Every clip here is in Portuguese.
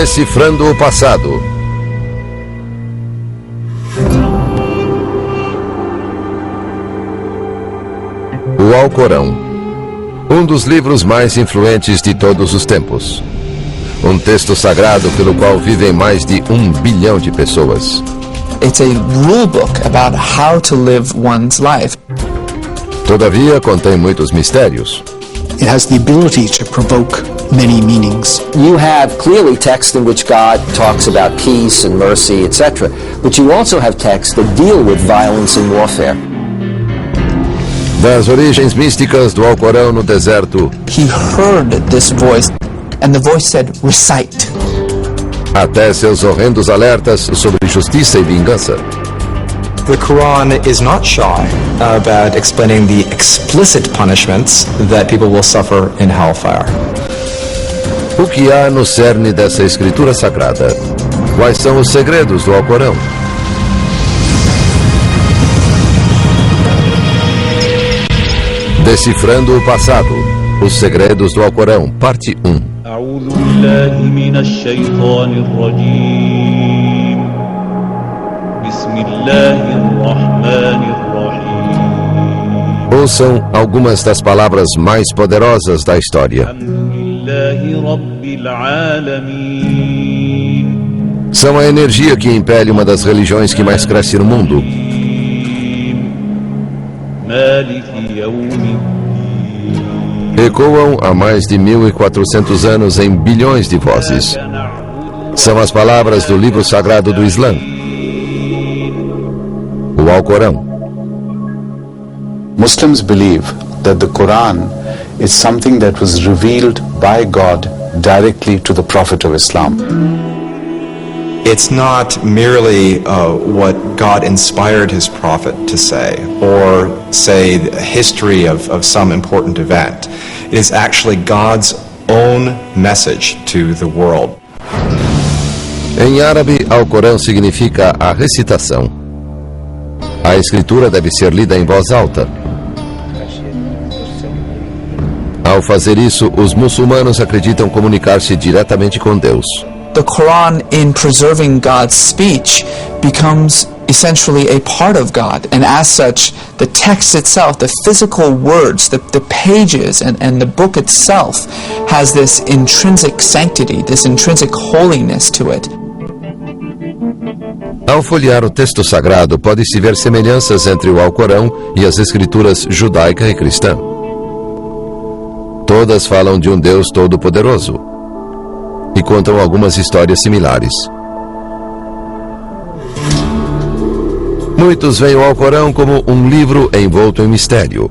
Decifrando o passado. O Alcorão, um dos livros mais influentes de todos os tempos. Um texto sagrado pelo qual vivem mais de 1 bilhão de pessoas. It's a rule book about how to live one's life. Todavia, contém muitos mistérios. It has the ability to provoke many meanings. You have clearly text in which God talks about peace and mercy, etc. But you also have texts that deal with violence and warfare. Das origens místicas do Alcorão no deserto, He heard this voice, and the voice said, recite. até seus horrendos alertas sobre justiça e vingança. The Quran is not shy about explaining the explicit punishments that people will suffer in hellfire. O que há no cerne dessa escritura sagrada? Quais são os segredos do Alcorão? Decifrando o passado. Os segredos do Alcorão, parte 1. أعوذ بالله من الشيطان الرجيم بسم الله الرحمن الرحيم Ouçam algumas das palavras mais poderosas da história. الحمد لله رب العالمين São a energia que impele uma das religiões que mais cresce no mundo. مالك يوم الدين Ecoam há mais de 1.400 anos em bilhões de vozes. São as palavras do livro sagrado do Islã, o Alcorão. Muslims believe that the Quran is something that was revealed by God directly to the Prophet of Islam. It's not merely what God inspired his prophet to say, or say the history of some important event. It is actually God's own message to the world. Em árabe, Alcorão significa a recitação. A escritura deve ser lida em voz alta. Ao fazer isso, os muçulmanos acreditam comunicar-se diretamente com Deus. The Quran, in preserving God's speech, becomes essentially a part of God. And as such, the text itself, the physical words, the pages, and the book itself has this intrinsic sanctity, this intrinsic holiness to it. Ao folhear o texto sagrado, pode-se ver semelhanças entre o Alcorão e as escrituras judaica e cristã. Todas falam de um Deus todo-poderoso e contam algumas histórias similares. Muitos veem o Alcorão como um livro envolto em mistério.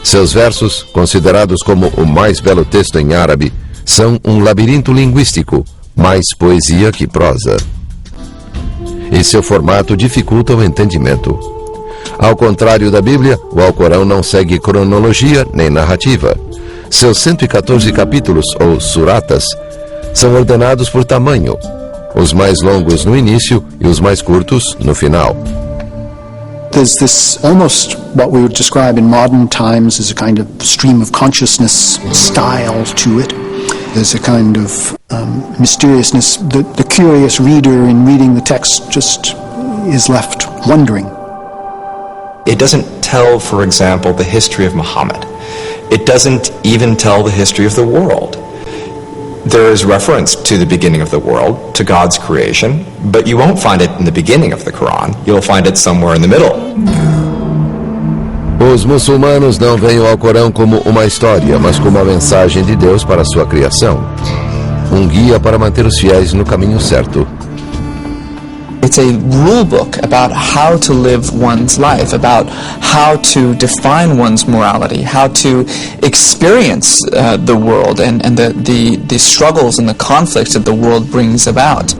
Seus versos, considerados como o mais belo texto em árabe, são um labirinto linguístico, mais poesia que prosa. E seu formato dificulta o entendimento. Ao contrário da Bíblia, o Alcorão não segue cronologia nem narrativa. Seus 114 capítulos, ou suratas, são ordenados por tamanho, os mais longos no início e os mais curtos no final. There's this almost what we would describe in modern times as a kind of stream of consciousness style to it. There's a kind of mysteriousness. The curious reader in reading the text just is left wondering. It doesn't tell, for example, the history of Muhammad. It doesn't even tell the history of the world. There is reference to the beginning of the world, to God's creation, but you won't find it in the beginning of the Quran. You'll find it somewhere in the middle. Os muçulmanos não veem o Alcorão como uma história, mas como a mensagem de Deus para a sua criação. Um guia para manter os fiéis no caminho certo. It's a rule book about how to live one's life, about how to define one's morality, how to experience the world and the struggles and the conflicts that the world brings about.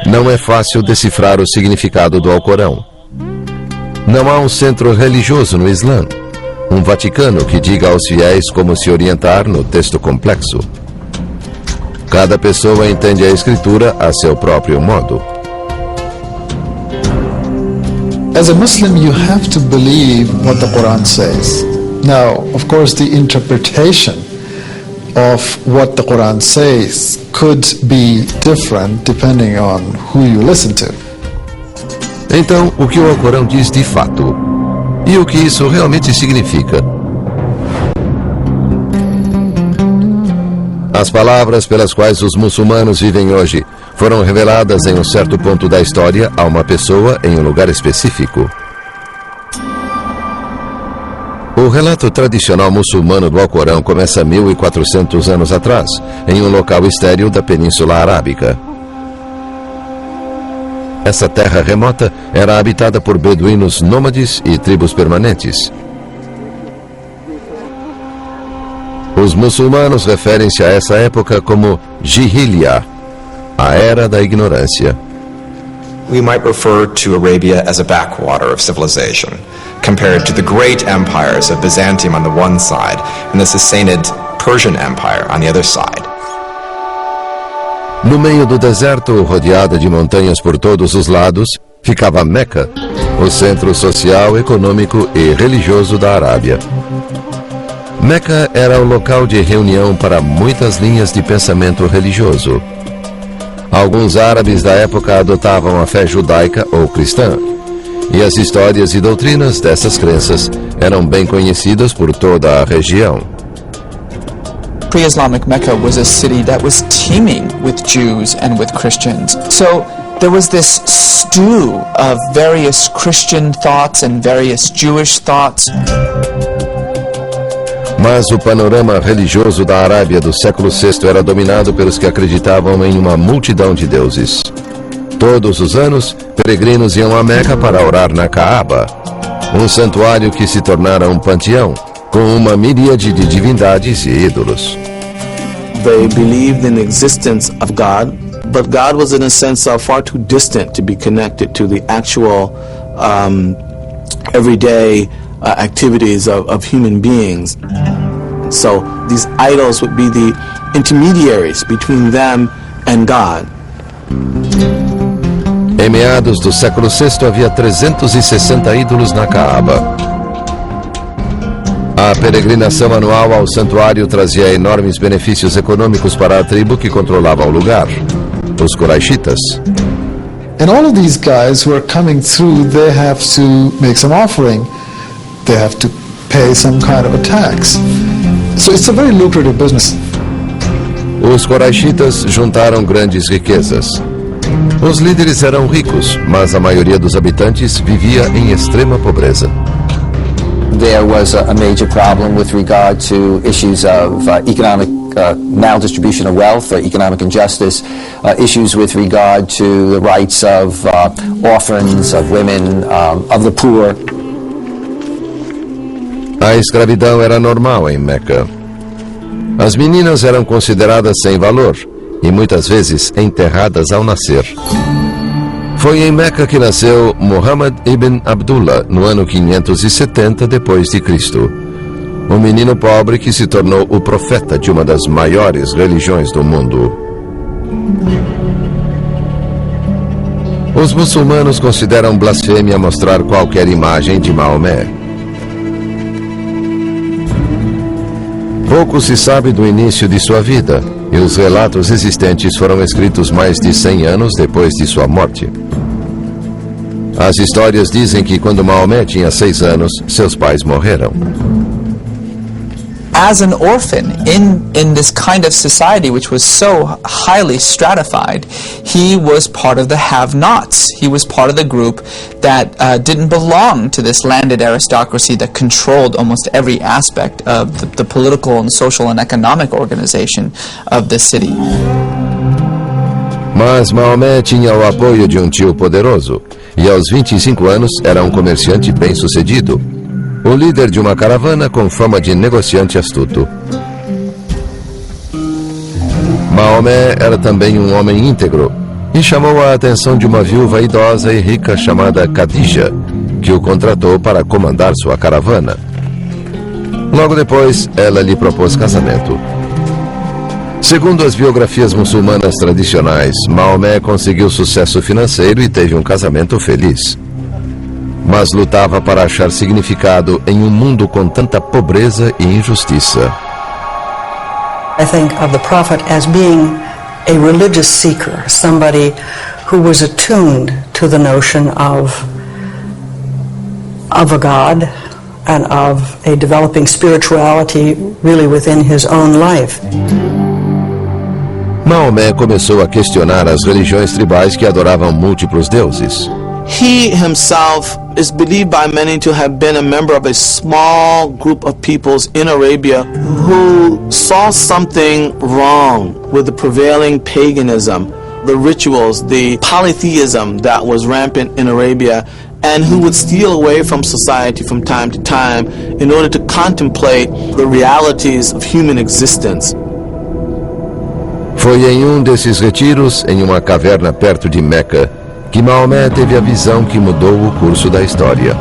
Não é fácil decifrar o significado do Alcorão. Não há um centro religioso no Islã, um Vaticano que diga aos fiéis como se orientar no texto complexo. Cada pessoa entende a escritura a seu próprio modo. As a Muslim, you have to believe what the Quran says. Now, of course, the interpretation of what the Quran says could be different depending on who you listen to. Então, o que o Alcorão diz de fato? E o que isso realmente significa? As palavras pelas quais os muçulmanos vivem hoje foram reveladas em um certo ponto da história a uma pessoa em um lugar específico. O relato tradicional muçulmano do Alcorão começa 1400 anos atrás, em um local estéril da Península Arábica. Essa terra remota era habitada por beduínos nômades e tribos permanentes. Os muçulmanos referem-se a essa época como Jahiliya, a Era da Ignorância. We might refer to Arabia as a backwater of civilization, compared to the great empires of Byzantium on the one side and the Sassanid Persian Empire on the other side. No meio do deserto, rodeada de montanhas por todos os lados, ficava Meca, o centro social, econômico e religioso da Arábia. Meca era o local de reunião para muitas linhas de pensamento religioso. Alguns árabes da época adotavam a fé judaica ou cristã, e as histórias e doutrinas dessas crenças eram bem conhecidas por toda a região. Pre-Islamic Mecca was a city that was teeming with Jews and with Christians. So there was this stew of various Christian thoughts and various Jewish thoughts. Mas o panorama religioso da Arábia do século VI era dominado pelos que acreditavam em uma multidão de deuses. Todos os anos, peregrinos iam a Meca para orar na Kaaba, um santuário que se tornara um panteão, com uma miríade de divindades e ídolos. They believed in the existence of God, but God was in a sense far too distant to be connected to the actual everyday activities of human beings. So these idols would be the intermediaries between them and God. Em meados do século VI havia 360 ídolos na Kaaba. A peregrinação anual ao santuário trazia enormes benefícios econômicos para a tribo que controlava o lugar, os Quraishitas. And all of these guys who are coming through, they have to make some offering. They have to pay some kind of a tax. So it's a very lucrative business. Os Quraishitas juntaram grandes riquezas. Os líderes eram ricos, mas a maioria dos habitantes vivia em extrema pobreza. There was a major problem with regard to issues of economic maldistribution of wealth, economic injustice, issues with regard to the rights of orphans, of women, of the poor. A escravidão era normal em Meca. As meninas eram consideradas sem valor e muitas vezes enterradas ao nascer. Foi em Meca que nasceu Muhammad ibn Abdullah no ano 570 depois de Cristo, um menino pobre que se tornou o profeta de uma das maiores religiões do mundo. Os muçulmanos consideram blasfêmia mostrar qualquer imagem de Maomé. Pouco se sabe do início de sua vida, e os relatos existentes foram escritos mais de 100 anos depois de sua morte. As histórias dizem que quando Maomé tinha 6 anos, seus pais morreram. As an orphan in this kind of society which was so highly stratified, he was part of the have-nots. He was part of the group that didn't belong to this landed aristocracy that controlled almost every aspect of the political and social and economic organization of the city. Mas Maomé tinha o apoio de um tio poderoso, e aos 25 anos era um comerciante bem-sucedido, o líder de uma caravana com fama de negociante astuto. Maomé era também um homem íntegro e chamou a atenção de uma viúva idosa e rica chamada Khadija, que o contratou para comandar sua caravana. Logo depois, ela lhe propôs casamento. Segundo as biografias muçulmanas tradicionais, Maomé conseguiu sucesso financeiro e teve um casamento feliz. Mas lutava para achar significado em um mundo com tanta pobreza e injustiça. I think of the prophet as being a religious seeker, somebody who was attuned to the notion of a God and of a developing spirituality really within his own life. Maomé começou a questionar as religiões tribais que adoravam múltiplos deuses. He himself is believed by many to have been a member of a small group of peoples in Arabia who saw something wrong with the prevailing paganism, the rituals, the polytheism that was rampant in Arabia, and who would steal away from society from time to time in order to contemplate the realities of human existence. Foi em desses retiros, em uma caverna perto de Meca, que Maomé teve a visão que mudou o curso da história.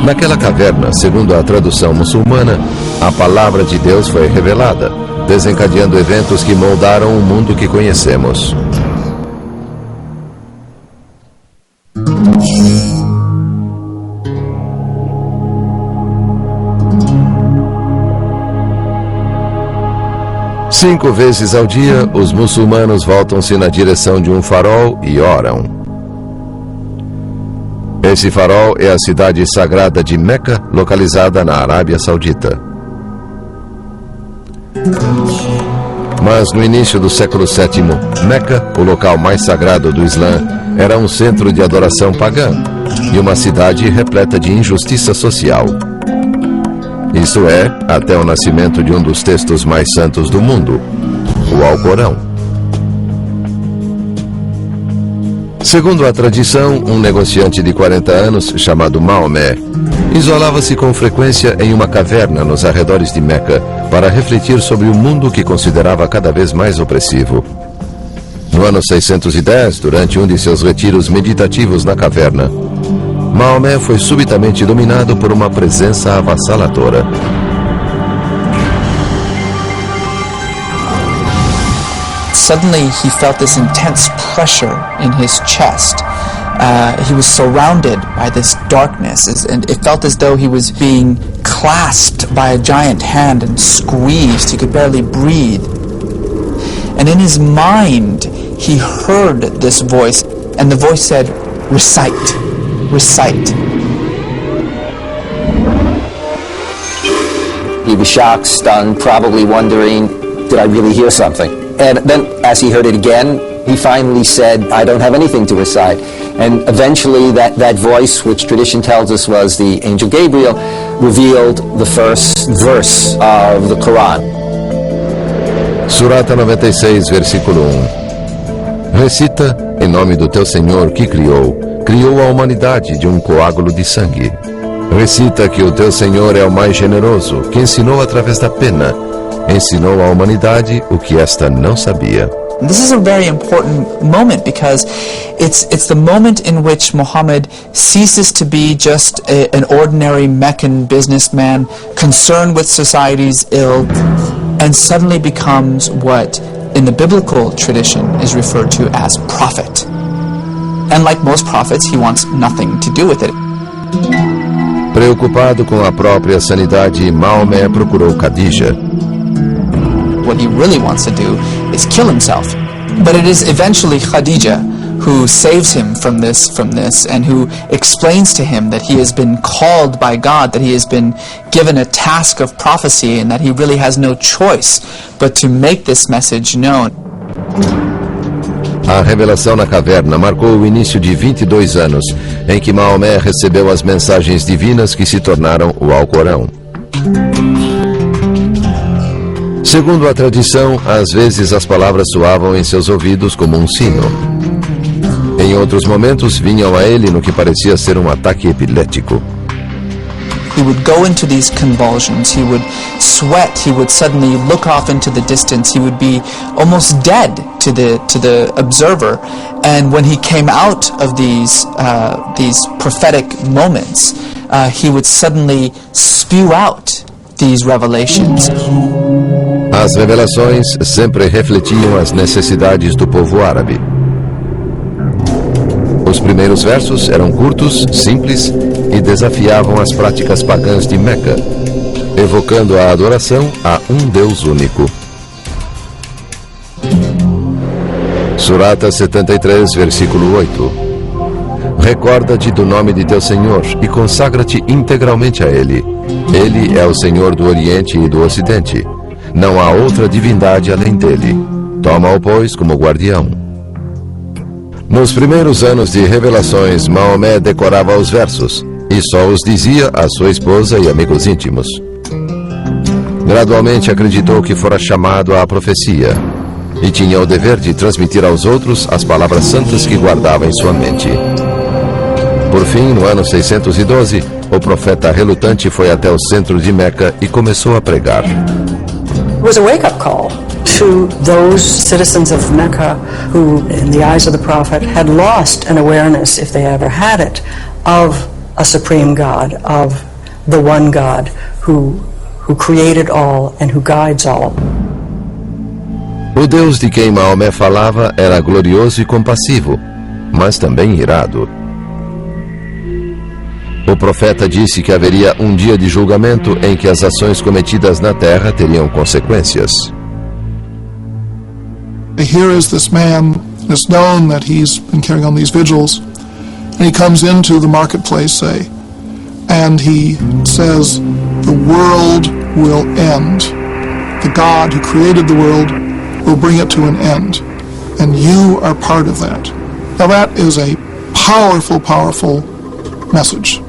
Naquela caverna, segundo a tradução muçulmana, a palavra de Deus foi revelada, desencadeando eventos que moldaram o mundo que conhecemos. Cinco vezes ao dia, os muçulmanos voltam-se na direção de um farol e oram. Esse farol é a cidade sagrada de Meca, localizada na Arábia Saudita. Mas no início do século VII, Meca, o local mais sagrado do Islã, era um centro de adoração pagã e uma cidade repleta de injustiça social. Isto é, até o nascimento de um dos textos mais santos do mundo, o Alcorão. Segundo a tradição, um negociante de 40 anos, chamado Maomé, isolava-se com frequência em uma caverna nos arredores de Meca para refletir sobre o mundo que considerava cada vez mais opressivo. No ano 610, durante um de seus retiros meditativos na caverna, Maomé foi subitamente dominado por uma presença avassaladora. Suddenly he felt this intense pressure in his chest. He was surrounded by this darkness, and it felt as though he was being clasped by a giant hand and squeezed. He could barely breathe. And in his mind, he heard this voice, and the voice said, "Recite. Recite." He was shocked, stunned, probably wondering, did I really hear something? And then as he heard it again, he finally said, I don't have anything to recite. And eventually that voice, which tradition tells us was the angel Gabriel, revealed the first verse of the Quran. Surata 96, versículo 1. Recita, em nome do teu Senhor que criou a humanidade de um coágulo de sangue. Recita que o teu Senhor é o mais generoso, que ensinou através da pena, ensinou à humanidade o que esta não sabia. This is a very important moment because it's the moment in which Muhammad ceases to be just an ordinary Meccan businessman concerned with society's ill and suddenly becomes what in the biblical tradition is referred to as prophet. And like most prophets, he wants nothing to do with it. Preocupado com a própria sanidade, Maomé procurou Khadija. What he really wants to do is kill himself. But it is eventually Khadija who saves him from this, and who explains to him that he has been called by God, that he has been given a task of prophecy, and that he really has no choice but to make this message known. A revelação na caverna marcou o início de 22 anos, em que Maomé recebeu as mensagens divinas que se tornaram o Alcorão. Segundo a tradição, às vezes as palavras soavam em seus ouvidos como um sino. Em outros momentos, vinham a ele no que parecia ser um ataque epilético. He would go into these convulsions, he would sweat, he would suddenly look off into the distance, he would be almost dead to the observer. And when he came out of these prophetic moments, he would suddenly spew out these revelations. As revelações sempre refletiam as necessidades do povo árabe. Os primeiros versos eram curtos, simples e desafiavam as práticas pagãs de Meca. evocando a adoração a um Deus único. Surata 73, versículo 8. Recorda-te do nome de teu Senhor e consagra-te integralmente a Ele. Ele é o Senhor do Oriente e do Ocidente. Não há outra divindade além dele. Toma-o, pois, como guardião. Nos primeiros anos de revelações, Maomé decorava os versos e só os dizia a sua esposa e amigos íntimos. Gradualmente acreditou que fora chamado à profecia e tinha o dever de transmitir aos outros as palavras santas que guardava em sua mente. Por fim, no ano 612, o profeta relutante foi até o centro de Meca e começou a pregar. It was a wake-up call to those citizens of Mecca who, in the eyes of the prophet, had lost an awareness, if they ever had it, of a supreme God, of the one God who created all and who guides all. O Deus de quem Maomé falava era glorioso e compassivo, mas também irado. O profeta disse que haveria um dia de julgamento em que as ações cometidas na terra teriam consequências. Here is this man, it's known that he's been carrying on these vigils, and he comes into the marketplace, say, and he says, the world will end. The God who created the world will bring it to an end, and you are part of that. Now that is a powerful, powerful message.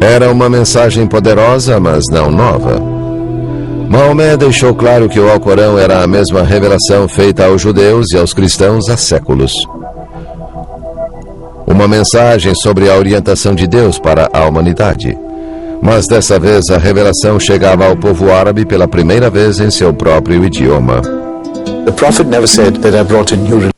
Era uma mensagem poderosa, mas não nova. Maomé deixou claro que o Alcorão era a mesma revelação feita aos judeus e aos cristãos há séculos. Uma mensagem sobre a orientação de Deus para a humanidade. Mas dessa vez a revelação chegava ao povo árabe pela primeira vez em seu próprio idioma. The prophet never said that I brought a new religion.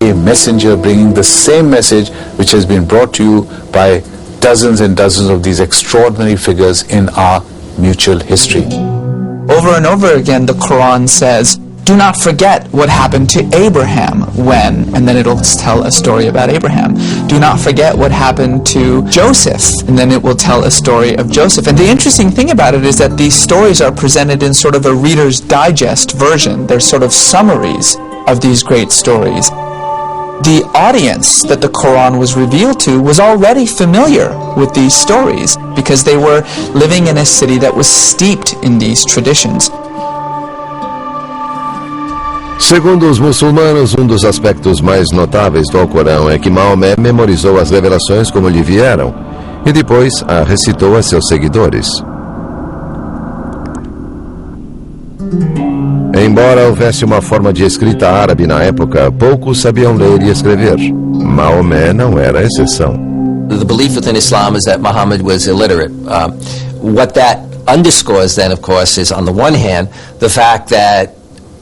A messenger bringing the same message which has been brought to you by dozens and dozens of these extraordinary figures in our mutual history. Over and over again, the Quran says, do not forget what happened to Abraham when, and then it'll tell a story about Abraham. Do not forget what happened to Joseph, and then it will tell a story of Joseph. And the interesting thing about it is that these stories are presented in sort of a Reader's Digest version. They're sort of summaries of these great stories. The audience that the Quran was revealed to was already familiar with these stories because they were living in a city that was steeped in these traditions. Segundo os muçulmanos, um dos aspectos mais notáveis do Alcorão é que Maomé memorizou as revelações como lhe vieram e depois a recitou a seus seguidores. Embora houvesse uma forma de escrita árabe na época, poucos sabiam ler e escrever. Maomé não era a exceção. The belief within Islam is that Muhammad was illiterate. What that underscores then, of course, is on the one hand, the fact that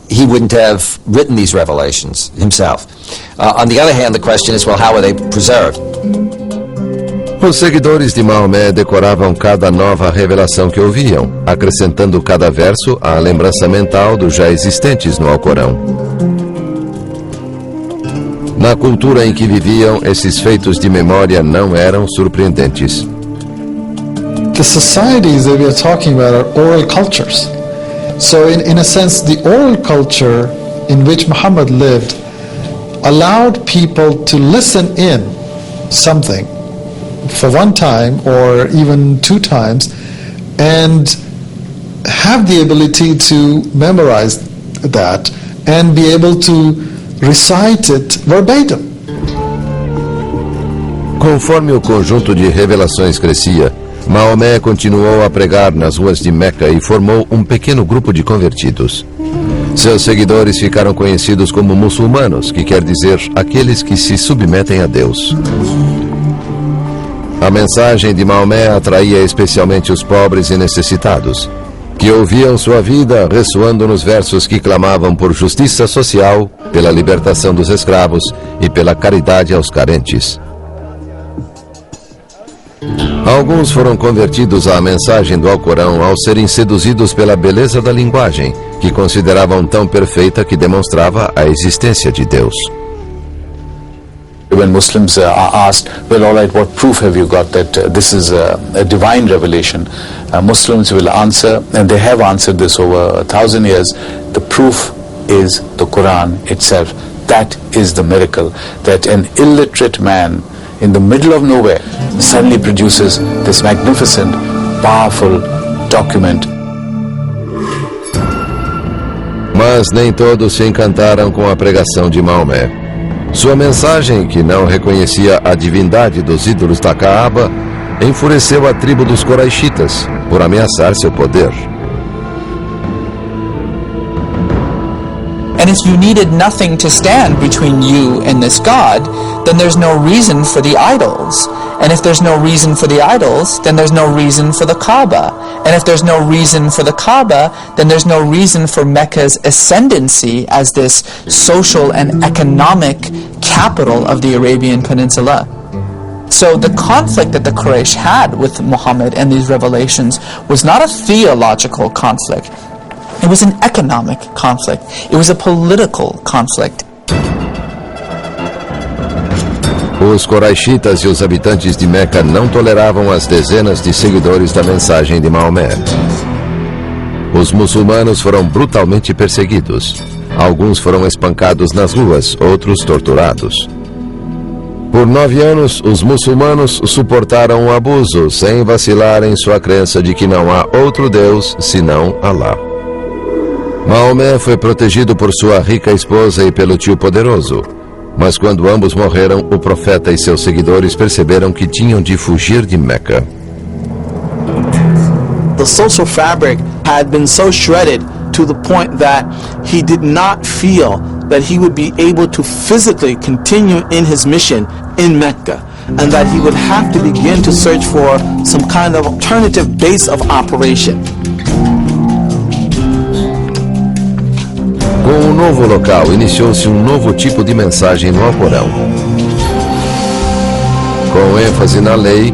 he wouldn't have written these revelations himself. On the other hand, the question is, well, how are they preserved? Os seguidores de Maomé decoravam cada nova revelação que ouviam, acrescentando cada verso à lembrança mental dos já existentes no Alcorão. Na cultura em que viviam, esses feitos de memória não eram surpreendentes. The societies that we are talking about are oral cultures. So in a sense, the oral culture in which Muhammad lived allowed people to listen in something for one time or even two times and have the ability to memorize that and be able to recite it verbatim. Conforme o conjunto de revelações crescia, Maomé continuou a pregar nas ruas de Meca e formou um pequeno grupo de convertidos. Seus seguidores ficaram conhecidos como muçulmanos, que quer dizer aqueles que se submetem a Deus. A mensagem de Maomé atraía especialmente os pobres e necessitados, que ouviam sua vida ressoando nos versos que clamavam por justiça social, pela libertação dos escravos e pela caridade aos carentes. Alguns foram convertidos à mensagem do Alcorão ao serem seduzidos pela beleza da linguagem, que consideravam tão perfeita que demonstrava a existência de Deus. When Muslims are asked, well, all right, what proof have you got that this is a divine revelation? Muslims will answer, and they have answered this over 1,000 years, the proof is the Quran itself. That is the miracle, that an illiterate man in the middle of nowhere suddenly produces this magnificent, powerful document. Mas nem todos se encantaram com a pregação de Maomé. Sua mensagem, que não reconhecia a divindade dos ídolos da Kaaba, enfureceu a tribo dos Quraishitas por ameaçar seu poder. And if you needed nothing to stand between you and this God, then there's no reason for the idols. And if there's no reason for the idols, then there's no reason for the Kaaba. And if there's no reason for the Kaaba, then there's no reason for Mecca's ascendancy as this social and economic capital of the Arabian Peninsula. So the conflict that the Quraysh had with Muhammad and these revelations was not a theological conflict. It was an economic conflict. It was a political conflict. Os Quraishitas e os habitantes de Meca não toleravam as dezenas de seguidores da mensagem de Maomé. Os muçulmanos foram brutalmente perseguidos. Alguns foram espancados nas ruas, outros torturados. Por 9 anos, os muçulmanos suportaram o abuso sem vacilar em sua crença de que não há outro Deus senão Alá. Maomé foi protegido por sua rica esposa e pelo tio poderoso. Mas quando ambos morreram, o profeta e seus seguidores perceberam que tinham de fugir de Meca. The social fabric had been so shredded to the point that he did not feel that he would be able to physically continue in his mission in Mecca, and that he would have to begin to search for some kind of alternative base of operation. Com o novo local, iniciou-se um novo tipo de mensagem no Alcorão, com ênfase na lei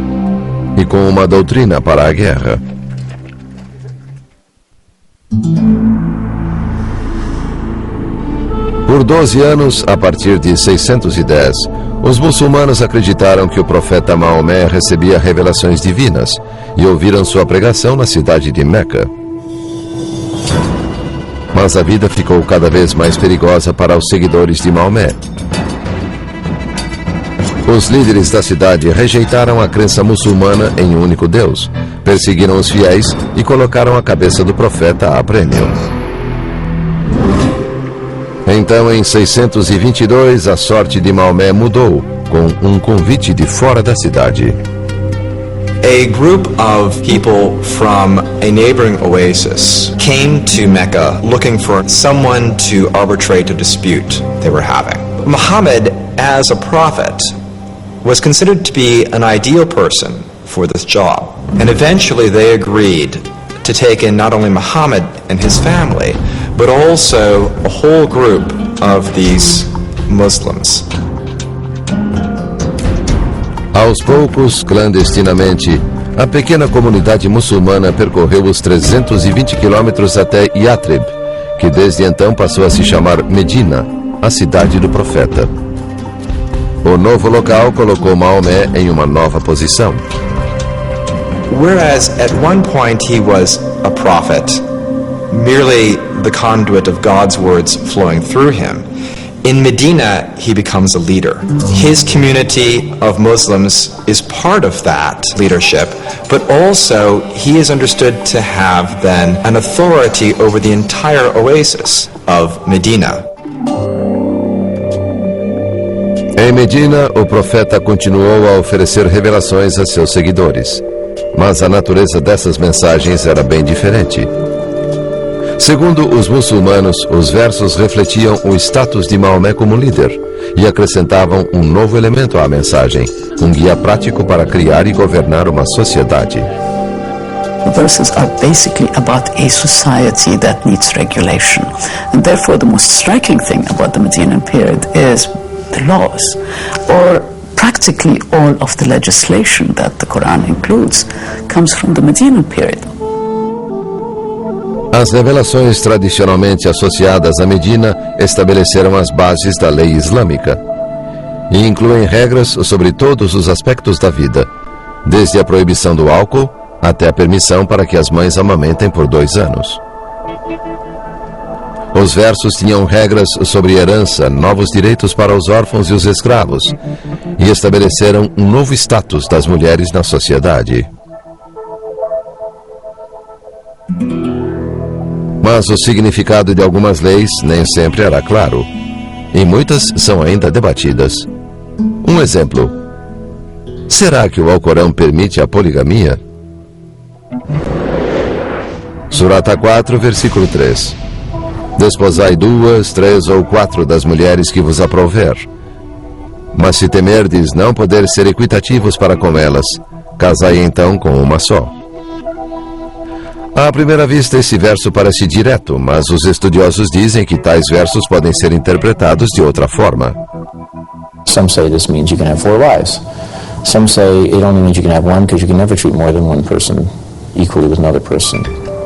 e com uma doutrina para a guerra. Por 12 anos, a partir de 610, os muçulmanos acreditaram que o profeta Maomé recebia revelações divinas e ouviram sua pregação na cidade de Meca. Mas a vida ficou cada vez mais perigosa para os seguidores de Maomé. Os líderes da cidade rejeitaram a crença muçulmana em um único Deus, perseguiram os fiéis e colocaram a cabeça do profeta a prêmio. Então, em 622, a sorte de Maomé mudou, com um convite de fora da cidade. A group of people from a neighboring oasis came to Mecca looking for someone to arbitrate a dispute they were having. Muhammad, as a prophet, was considered to be an ideal person for this job. And eventually they agreed to take in not only Muhammad and his family, but also a whole group of these Muslims. Aos poucos, clandestinamente, a pequena comunidade muçulmana percorreu os 320 quilômetros até Yatrib, que desde então passou a se chamar Medina, a cidade do profeta. O novo local colocou Maomé em uma nova posição. Whereas at one point he was a prophet, merely the conduit of God's words flowing through him, in Medina he becomes a leader. His community of Muslims is part of that leadership, but also he is understood to have then an authority over the entire oasis of Medina. Em Medina, o profeta continuou a oferecer revelações a seus seguidores, mas a natureza dessas mensagens era bem diferente. Segundo os muçulmanos, os versos refletiam o status de Maomé como líder e acrescentavam um novo elemento à mensagem, um guia prático para criar e governar uma sociedade. The verses are basically about a society that needs regulation, and therefore the most striking thing about the Medinan period is the laws, or practically all of the legislation that the Quran includes comes from the Medinan period. As revelações tradicionalmente associadas a Medina estabeleceram as bases da lei islâmica. e incluem regras sobre todos os aspectos da vida, desde a proibição do álcool até a permissão para que as mães amamentem por 2 anos. Os versos tinham regras sobre herança, novos direitos para os órfãos e os escravos, e estabeleceram um novo status das mulheres na sociedade. Mas o significado de algumas leis nem sempre era claro, e muitas são ainda debatidas. Um exemplo: será que o Alcorão permite a poligamia? Surata 4, versículo 3. Desposai 2, 3 ou 4 das mulheres que vos aprouver. Mas se temerdes não poder ser equitativos para com elas, casai então com uma só. À primeira vista, esse verso parece direto, mas os estudiosos dizem que tais versos podem ser interpretados de outra forma. Some say this means you can have 4 wives. Some say it only means you can have one because you can never treat more than one person equally with another person.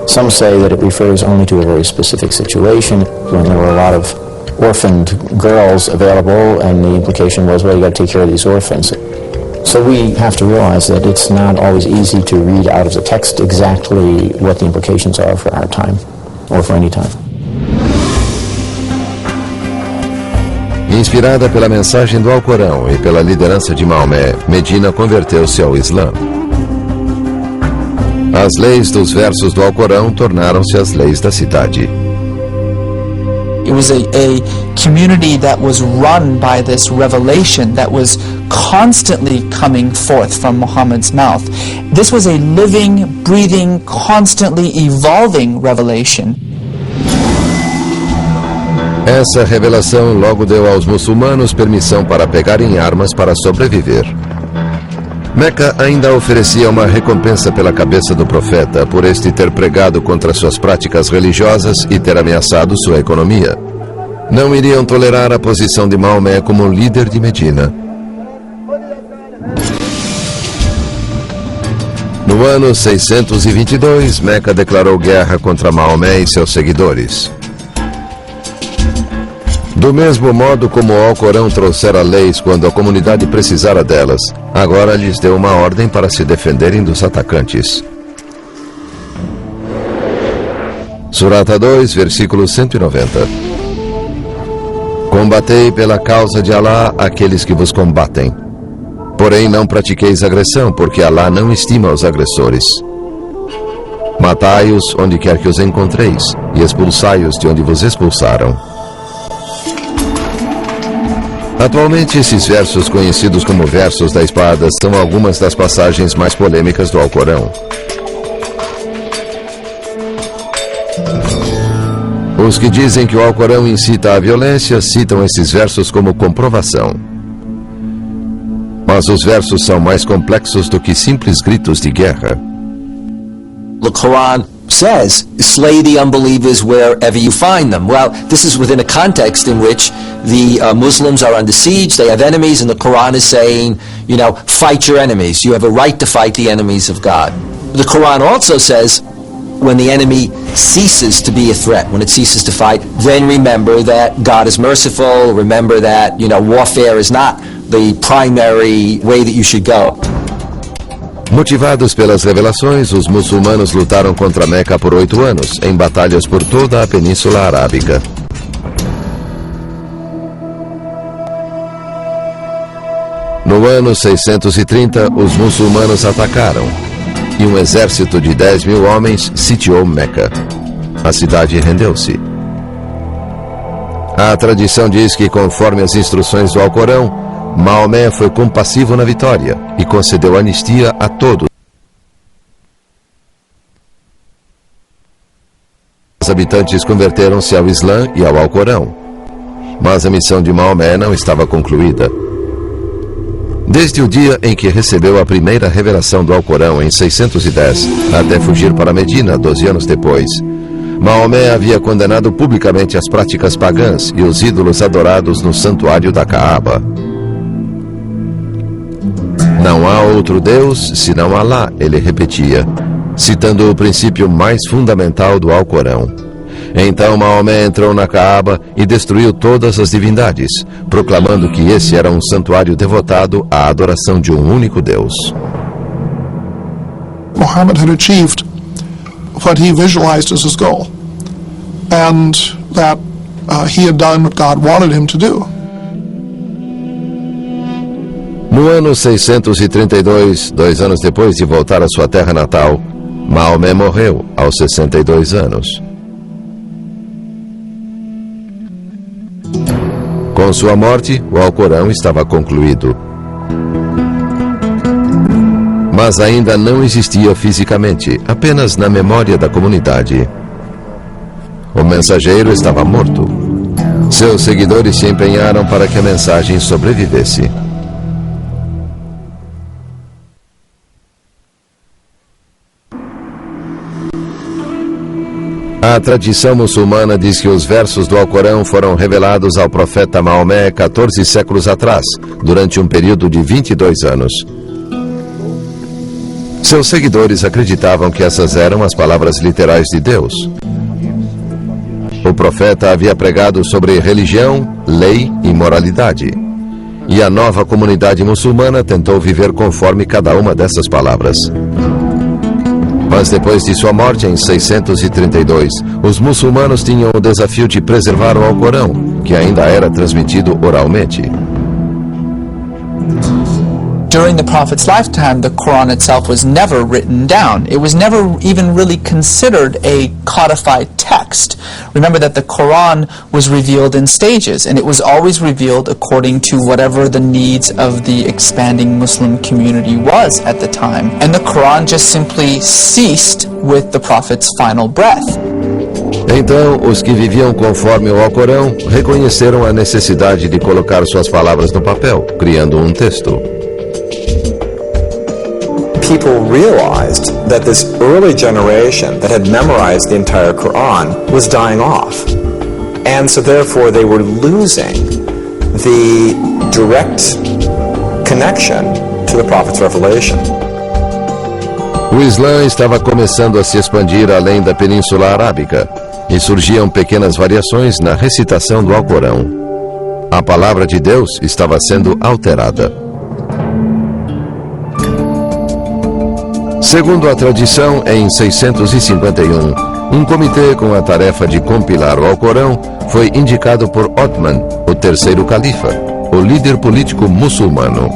Some say that it refers only to a very specific situation when there were a lot of orphaned girls available, and the implication was, well, you got to take care of these orphans. So we have to realize that it's not always easy to read out of the text exactly what the implications are for our time, or for any time. Inspirada pela mensagem do Alcorão e pela liderança de Maomé, Medina converteu-se ao Islã. As leis dos versos do Alcorão tornaram-se as leis da cidade. It was a community that was run by this revelation that was constantly coming forth from Muhammad's mouth. This was a living, breathing, constantly evolving revelation. Essa revelação logo deu aos muçulmanos permissão para pegarem armas para sobreviver. Meca ainda oferecia uma recompensa pela cabeça do profeta por este ter pregado contra suas práticas religiosas e ter ameaçado sua economia. Não iriam tolerar a posição de Maomé como líder de Medina. No ano 622, Meca declarou guerra contra Maomé e seus seguidores. Do mesmo modo como o Alcorão trouxera leis quando a comunidade precisara delas, agora lhes deu uma ordem para se defenderem dos atacantes. Surata 2, versículo 190. Combatei pela causa de Alá aqueles que vos combatem. Porém não pratiqueis agressão, porque Alá não estima os agressores. Matai-os onde quer que os encontreis, e expulsai-os de onde vos expulsaram. Atualmente, esses versos, conhecidos como versos da espada, são algumas das passagens mais polêmicas do Alcorão. Os que dizem que o Alcorão incita à violência citam esses versos como comprovação. Mas os versos são mais complexos do que simples gritos de guerra. The Quran says, slay the unbelievers wherever you find them. Well, this is within a context in which the Muslims are under siege, they have enemies, and the Quran is saying, you know, fight your enemies. You have a right to fight the enemies of God. The Quran also says, when the enemy ceases to be a threat, when it ceases to fight, then remember that God is merciful, remember that, you know, warfare is not the primary way that you should go. Motivados pelas revelações, os muçulmanos lutaram contra Meca por 8 anos, em batalhas por toda a Península Arábica. No ano 630, os muçulmanos atacaram, e um exército de 10.000 homens sitiou Meca. A cidade rendeu-se. A tradição diz que, conforme as instruções do Alcorão, Maomé foi compassivo na vitória e concedeu anistia a todos. Os habitantes converteram-se ao Islã e ao Alcorão, mas a missão de Maomé não estava concluída. Desde o dia em que recebeu a primeira revelação do Alcorão em 610, até fugir para Medina 12 anos depois, Maomé havia condenado publicamente as práticas pagãs e os ídolos adorados no santuário da Caaba. Não há outro Deus senão Alá, ele repetia, citando o princípio mais fundamental do Alcorão. Então Maomé entrou na Caaba e destruiu todas as divindades, proclamando que esse era um santuário devotado à adoração de um único Deus. Muhammad had achieved what he visualized as his goal, and that he had done what God wanted him to do. No ano 632, 2 anos depois de voltar à sua terra natal, Maomé morreu aos 62 anos. Com sua morte, o Alcorão estava concluído. Mas ainda não existia fisicamente, apenas na memória da comunidade. O mensageiro estava morto. Seus seguidores se empenharam para que a mensagem sobrevivesse. A tradição muçulmana diz que os versos do Alcorão foram revelados ao profeta Maomé 14 séculos atrás, durante um período de 22 anos. Seus seguidores acreditavam que essas eram as palavras literais de Deus. O profeta havia pregado sobre religião, lei e moralidade. E a nova comunidade muçulmana tentou viver conforme cada uma dessas palavras. Mas depois de sua morte em 632, os muçulmanos tinham o desafio de preservar o Alcorão, que ainda era transmitido oralmente. During the Prophet's lifetime, the Quran itself was never written down. It was never even really considered a codified text. Remember that the Quran was revealed in stages, and it was always revealed according to whatever the needs of the expanding Muslim community was at the time. And the Quran just simply ceased with the Prophet's final breath. Então, os que viviam conforme o Alcorão reconheceram a necessidade de colocar suas palavras no papel, criando um texto. People realized that this early generation that had memorized the entire Quran was dying off. And so therefore they were losing the direct connection to the Prophet's revelation. O Islã estava começando a se expandir além da Península Arábica e surgiam pequenas variações na recitação do Alcorão. A palavra de Deus estava sendo alterada. Segundo a tradição, em 651, um comitê com a tarefa de compilar o Alcorão foi indicado por Othman, o terceiro califa, o líder político muçulmano.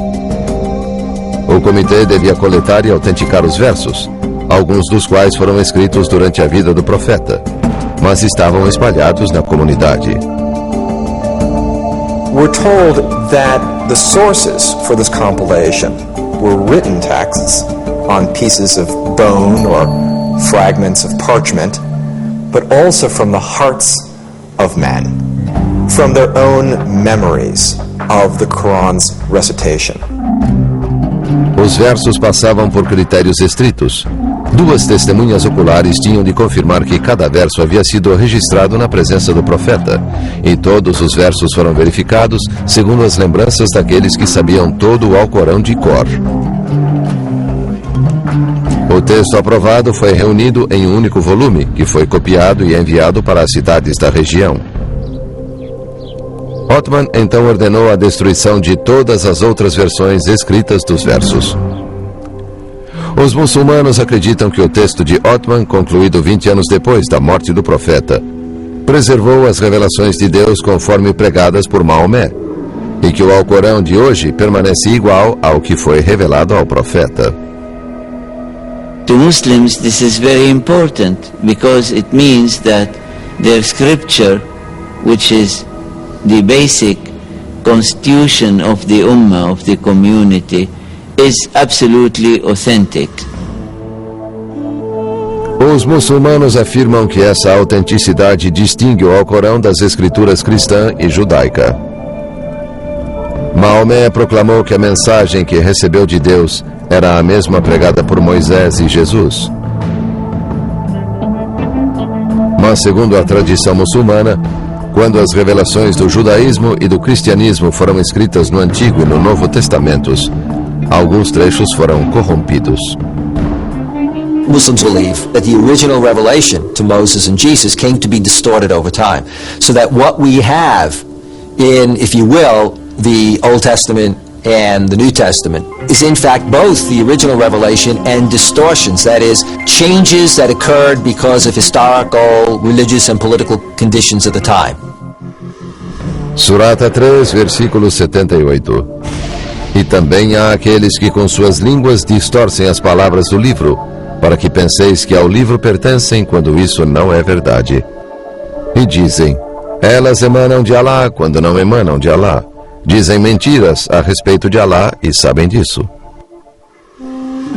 O comitê devia coletar e autenticar os versos, alguns dos quais foram escritos durante a vida do profeta, mas estavam espalhados na comunidade. We're told that the sources for this compilation were written texts on pieces of bone or fragments of parchment, but also from the hearts of men, from their own memories of the Quran's recitation. Os versos passavam por critérios estritos. 2 testemunhas oculares tinham de confirmar que cada verso havia sido registrado na presença do profeta, e todos os versos foram verificados segundo as lembranças daqueles que sabiam todo o Alcorão de cor. O texto aprovado foi reunido em um único volume, que foi copiado e enviado para as cidades da região. Othman então ordenou a destruição de todas as outras versões escritas dos versos. Os muçulmanos acreditam que o texto de Othman, concluído 20 anos depois da morte do profeta, preservou as revelações de Deus conforme pregadas por Maomé, e que o Alcorão de hoje permanece igual ao que foi revelado ao profeta. To Muslims, this is very important because it means that their scripture, which is the basic constitution of the ummah, of the community, is absolutely authentic. Os muçulmanos afirmam que essa autenticidade distingue o Alcorão das escrituras cristã e judaica. Maomé proclamou que a mensagem que recebeu de Deus era a mesma pregada por Moisés e Jesus. Mas, segundo a tradição muçulmana, quando as revelações do judaísmo e do cristianismo foram escritas no Antigo e no Novo Testamentos, alguns trechos foram corrompidos. Muslims believe that the original revelation to Moses and Jesus came to be distorted over time. So that what we have in, if you will, the Old Testament and the New Testament is in fact both the original revelation and distortions, that is, changes that occurred because of historical, religious and political conditions at the time. Surata 3, versículo 78. E também há aqueles que com suas línguas distorcem as palavras do livro, para que penseis que ao livro pertencem quando isso não é verdade. E dizem, elas emanam de Alá quando não emanam de Alá. Dizem mentiras a respeito de Alá e sabem disso.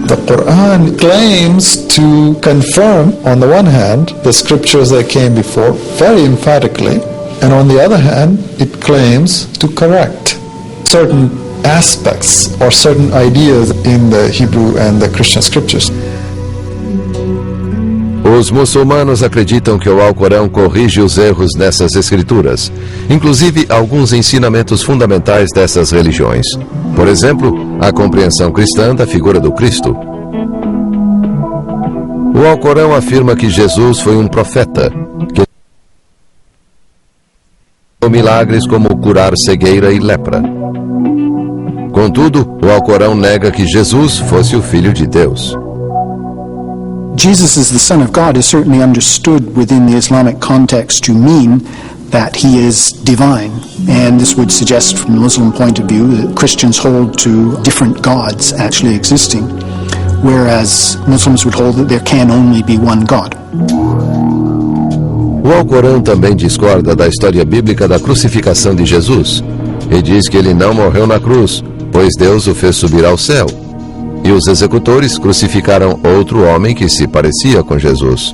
The Quran claims to confirm, on the one hand, the scriptures that came before, very emphatically, and on the other hand, it claims to correct certain aspects or certain ideas in the Hebrew and the Christian scriptures. Os muçulmanos acreditam que o Alcorão corrige os erros nessas escrituras, inclusive alguns ensinamentos fundamentais dessas religiões. Por exemplo, a compreensão cristã da figura do Cristo. O Alcorão afirma que Jesus foi um profeta, que fez milagres como curar cegueira e lepra. Contudo, o Alcorão nega que Jesus fosse o Filho de Deus. Jesus as the Son of God is certainly understood within the Islamic context to mean that he is divine. And this would suggest from the Muslim point of view that Christians hold to different gods actually existing, whereas Muslims would hold that there can only be one God. O Alcorão também discorda da história bíblica da crucificação de Jesus e diz que ele não morreu na cruz, pois Deus o fez subir ao céu. E os executores crucificaram outro homem que se parecia com Jesus.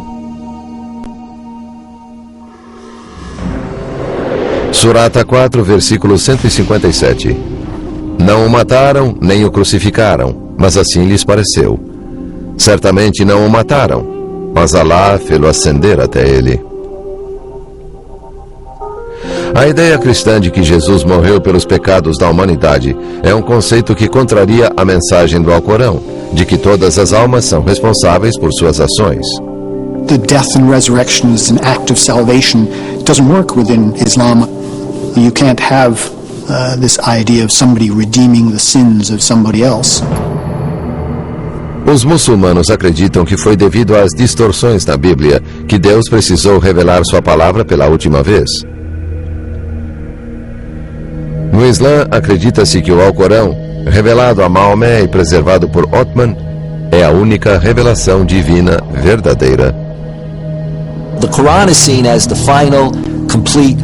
Surata 4, versículo 157. Não o mataram, nem o crucificaram, mas assim lhes pareceu. Certamente não o mataram, mas Alá fê-lo ascender até ele. A ideia cristã de que Jesus morreu pelos pecados da humanidade é um conceito que contraria a mensagem do Alcorão, de que todas as almas são responsáveis por suas ações. The death and resurrection is an act of salvation. It doesn't work within Islam. You can't have this idea of somebody redeeming the sins of somebody else. Os muçulmanos acreditam que foi devido às distorções na Bíblia que Deus precisou revelar sua palavra pela última vez. No Islã, acredita-se que o Alcorão, revelado a Maomé e preservado por Othman, é a única revelação divina verdadeira. The Quran is seen as the final, complete,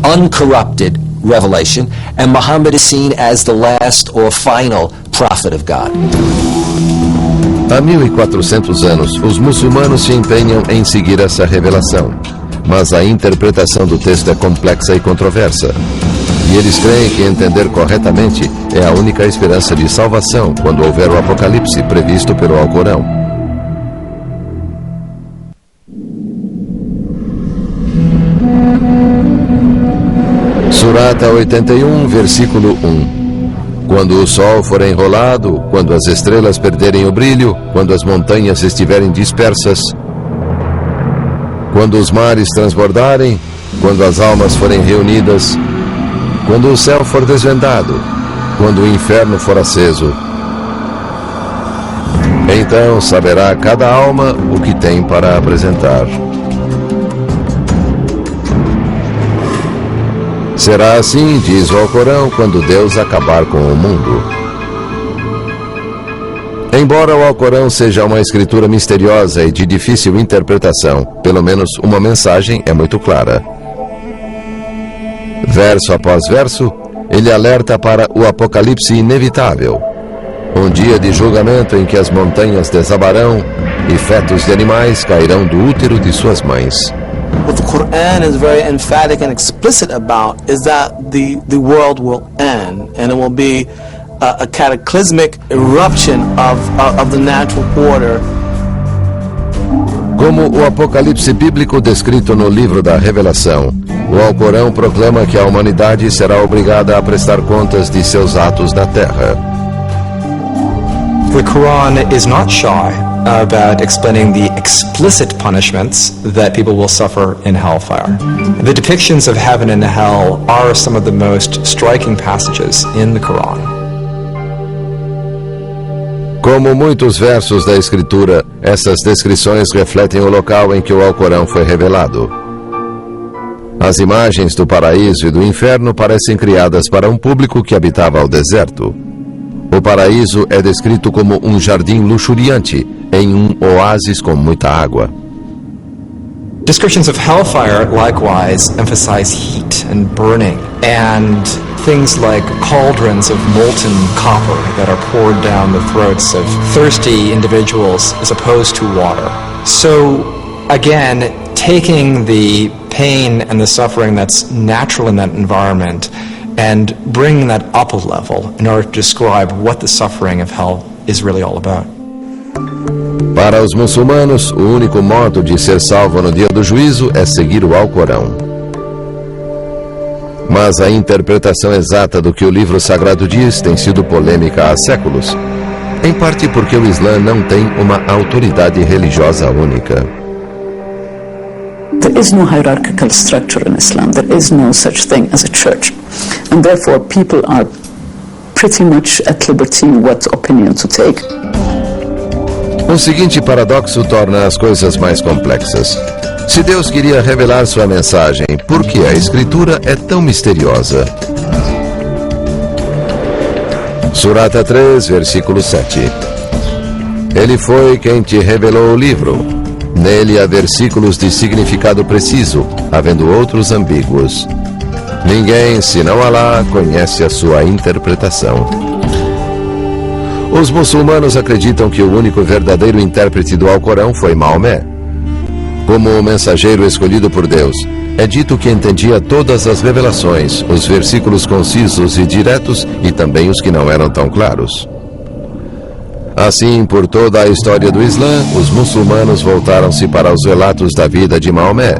uncorrupted revelation, and Muhammad is seen as the last or final prophet of God. Há 1400 anos, os muçulmanos se empenham em seguir essa revelação, mas a interpretação do texto é complexa e controversa. E eles creem que entender corretamente é a única esperança de salvação quando houver o Apocalipse previsto pelo Alcorão. Surata 81, versículo 1. Quando o sol for enrolado, quando as estrelas perderem o brilho, quando as montanhas estiverem dispersas, quando os mares transbordarem, quando as almas forem reunidas, quando o céu for desvendado, quando o inferno for aceso, então saberá cada alma o que tem para apresentar. Será assim, diz o Alcorão, quando Deus acabar com o mundo. Embora o Alcorão seja uma escritura misteriosa e de difícil interpretação, pelo menos uma mensagem é muito clara. Verso após verso, ele alerta para o apocalipse inevitável. Um dia de julgamento em que as montanhas desabarão e fetos de animais cairão do útero de suas mães. What the Quran is very emphatic and explicit about is that the world will end, and it will be a cataclysmic eruption of the natural order. Como o apocalipse bíblico descrito no livro da Revelação, o Alcorão proclama que a humanidade será obrigada a prestar contas de seus atos na Terra. The Quran is not shy about explaining the explicit punishments that people will suffer in hellfire. The depictions of heaven and hell are some of the most striking passages in the Quran. Como muitos versos da Escritura, essas descrições refletem o local em que o Alcorão foi revelado. As imagens do paraíso e do inferno parecem criadas para um público que habitava o deserto. O paraíso é descrito como um jardim luxuriante em um oásis com muita água. Descriptions of hellfire likewise emphasize heat and burning, and things like cauldrons of molten copper that are poured down the throats of thirsty individuals as opposed to water. So, again, taking the pain and the suffering that's natural in that environment and bringing that up a level in order to describe what the suffering of hell is really all about. Para os muçulmanos, o único modo de ser salvo no dia do juízo é seguir o Alcorão. Mas a interpretação exata do que o livro sagrado diz tem sido polêmica há séculos, em parte porque o Islã não tem uma autoridade religiosa única. There is no hierarchical structure in Islam. There is no such thing as a church. And therefore people are pretty much at liberty what opinion to take. O seguinte paradoxo torna as coisas mais complexas. Se Deus queria revelar sua mensagem, por que a Escritura é tão misteriosa? Surata 3, versículo 7. Ele foi quem te revelou o livro. Nele há versículos de significado preciso, havendo outros ambíguos. Ninguém, senão Alá, conhece a sua interpretação. Os muçulmanos acreditam que o único verdadeiro intérprete do Alcorão foi Maomé. Como o mensageiro escolhido por Deus, é dito que entendia todas as revelações, os versículos concisos e diretos e também os que não eram tão claros. Assim, por toda a história do Islã, os muçulmanos voltaram-se para os relatos da vida de Maomé,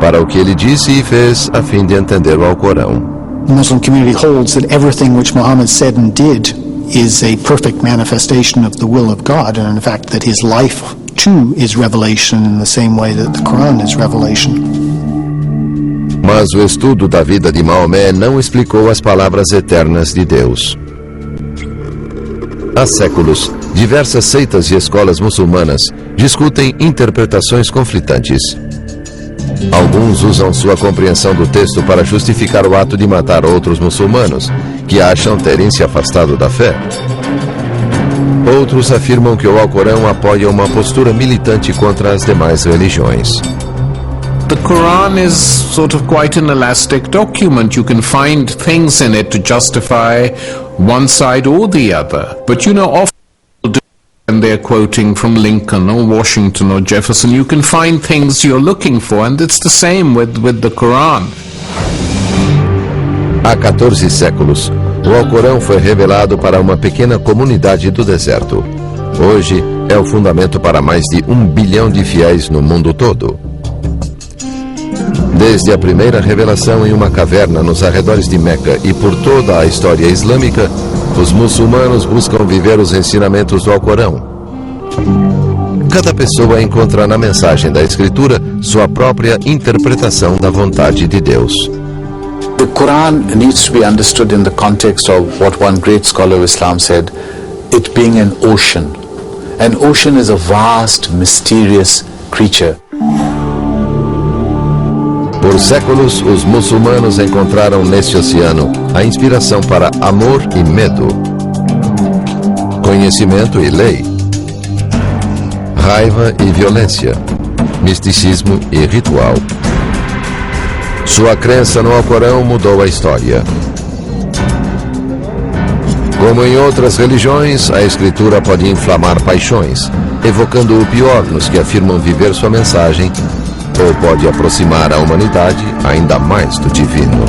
para o que ele disse e fez a fim de entender o Alcorão. The Muslim community holds that everything which Muhammad said and did is a perfect manifestation of the will of God, and in fact that his life too is revelation in the same way that the Quran is revelation. Mas o estudo da vida de Maomé não explicou as palavras eternas de Deus. Há séculos, diversas seitas e escolas muçulmanas discutem interpretações conflitantes. Alguns usam sua compreensão do texto para justificar o ato de matar outros muçulmanos, que acham terem se afastado da fé. Outros afirmam que o Alcorão apoia uma postura militante contra as demais religiões. The Quran is sort of quite an elastic document. You can find things in it to justify one side or the other. But often when they're quoting from Lincoln or Washington or Jefferson, you can find things you're looking for, and it's the same with the Quran. Há 14 séculos, o Alcorão foi revelado para uma pequena comunidade do deserto. Hoje, é o fundamento para mais de 1 bilhão de fiéis no mundo todo. Desde a primeira revelação em uma caverna nos arredores de Meca e por toda a história islâmica, os muçulmanos buscam viver os ensinamentos do Alcorão. Cada pessoa encontra na mensagem da Escritura sua própria interpretação da vontade de Deus. The Quran needs to be understood in the context of what one great scholar of Islam said, it being an ocean. An ocean is a vast, mysterious creature. Por séculos, os muçulmanos encontraram neste oceano a inspiração para amor e medo, conhecimento e lei, raiva e violência, misticismo e ritual. Sua crença no Alcorão mudou a história. Como em outras religiões, a Escritura pode inflamar paixões, evocando o pior nos que afirmam viver sua mensagem, ou pode aproximar a humanidade ainda mais do divino.